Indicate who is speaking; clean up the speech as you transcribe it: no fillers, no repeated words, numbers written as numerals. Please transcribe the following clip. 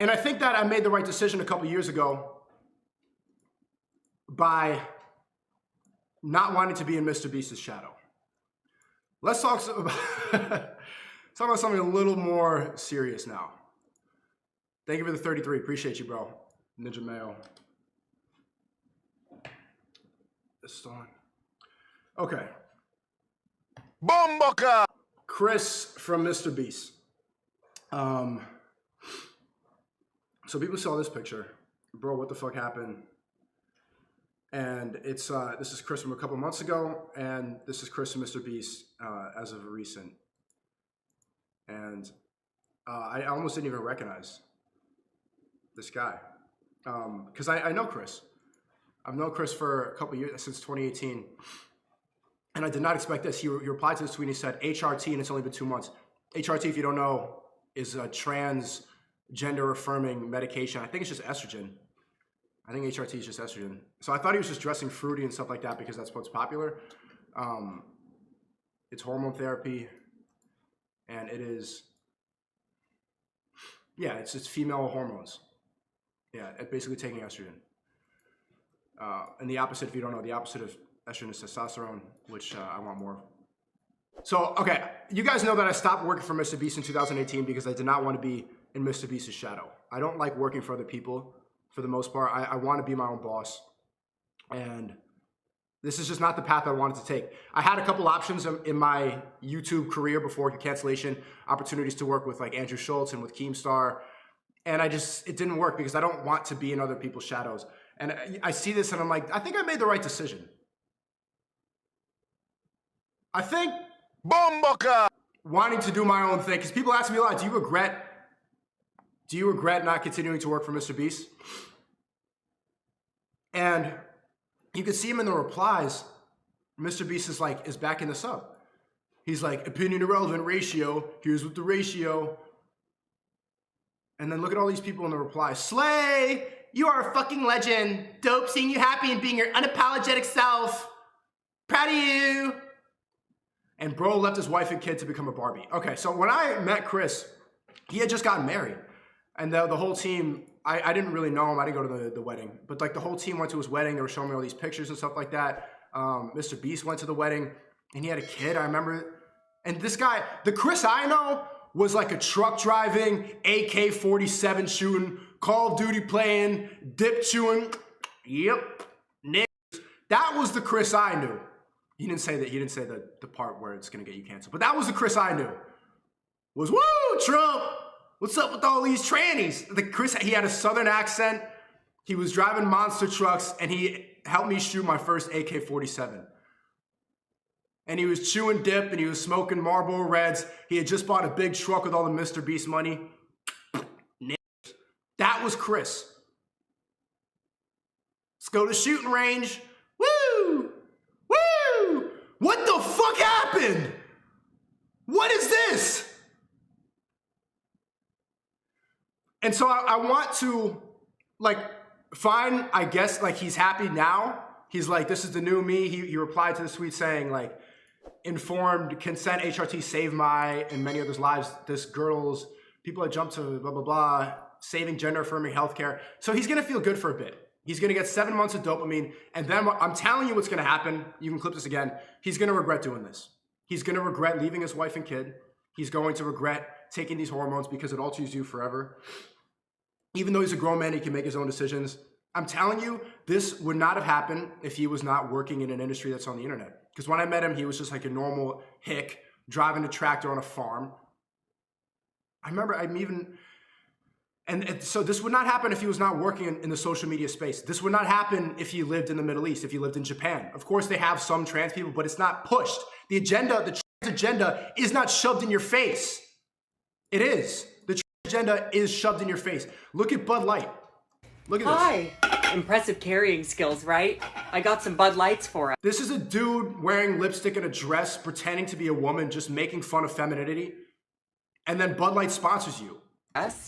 Speaker 1: And I think that I made the right decision a couple years ago by not wanting to be in Mrbeast's shadow. Let's talk about, something a little more serious now. Thank you for the 33. Appreciate you, bro. Ninja Mayo. This is on. Okay.
Speaker 2: Bomboka!
Speaker 1: Chris from Mrbeast. So people saw this picture. Bro, what the fuck happened? And it's this is Chris from a couple months ago, and this is Chris from Mrbeast as of recent. And I almost didn't even recognize this guy because I know Chris. I've known Chris for a couple years, since 2018. And I did not expect this. He replied to this tweet and he said, HRT, and it's only been 2 months. HRT, if you don't know, is a transgender affirming medication. I think it's just estrogen. I think HRT is just estrogen. So I thought he was just dressing fruity and stuff like that because that's what's popular. It's hormone therapy. And it is, yeah, it's female hormones. Yeah, basically taking estrogen. And the opposite, if you don't know, the opposite of estrogen is testosterone, which I want more. So, okay, you guys know that I stopped working for Mrbeast in 2018 because I did not want to be in Mrbeast's shadow. I don't like working for other people for the most part. I want to be my own boss. And this is just not the path I wanted to take. I had a couple options in my YouTube career before cancellation, opportunities to work with like Andrew Schultz and with Keemstar. And it didn't work because I don't want to be in other people's shadows. And I see this and I'm like, I think I made the right decision. I think
Speaker 2: Bomboka!
Speaker 1: wanting to do my own thing, because people ask me a lot, do you regret not continuing to work for Mrbeast? And you can see him in the replies. Mrbeast is backing this up. He's like, opinion irrelevant ratio. Here's what the ratio. And then look at all these people in the replies. Slay! You are a fucking legend. Dope seeing you happy and being your unapologetic self. Proud of you. And bro left his wife and kid to become a Barbie. Okay, so when I met Chris, he had just gotten married. And the whole team, I didn't really know him. I didn't go to the wedding. But like the whole team went to his wedding. They were showing me all these pictures and stuff like that. Mrbeast went to the wedding and he had a kid, I remember. And this guy, the Chris I know, was like a truck driving, AK-47 shooting, Call of Duty playing, dip chewing. Yep, niggas. That was the Chris I knew. He didn't say that. He didn't say the part where it's gonna get you canceled. But that was the Chris I knew. Was woo Trump. What's up with all these trannies? The Chris, he had a southern accent. He was driving monster trucks, and he helped me shoot my first AK-47. And he was chewing dip, and he was smoking Marlboro Reds. He had just bought a big truck with all the Mrbeast money. That was Chris. Let's go to the shooting range. Woo! Woo! What the fuck happened? What is this? And so I want to, like, fine, I guess, like, he's happy now. He's like, this is the new me. He replied to the tweet saying, like, informed consent, HRT saved my and many others' lives. This girl's, people that jump to blah, blah, blah, saving gender affirming healthcare. So he's going to feel good for a bit. He's going to get 7 months of dopamine. And then I'm telling you what's going to happen. You can clip this again. He's going to regret doing this. He's going to regret leaving his wife and kid. He's going to regret taking these hormones because it alters you forever. Even though he's a grown man, he can make his own decisions. I'm telling you, this would not have happened if he was not working in an industry that's on the internet. Because when I met him, he was just like a normal hick driving a tractor on a farm. I remember so this would not happen if he was not working in the social media space. This would not happen if he lived in the Middle East, if he lived in Japan. Of course, they have some trans people, but it's not pushed. The agenda, the trans agenda is not shoved in your face. It is. The trans agenda is shoved in your face. Look at Bud Light. Look at this.
Speaker 3: Hi. Impressive carrying skills, right? I got some Bud Lights for it.
Speaker 1: This is a dude wearing lipstick and a dress, pretending to be a woman, just making fun of femininity. And then Bud Light sponsors you.
Speaker 3: Yes?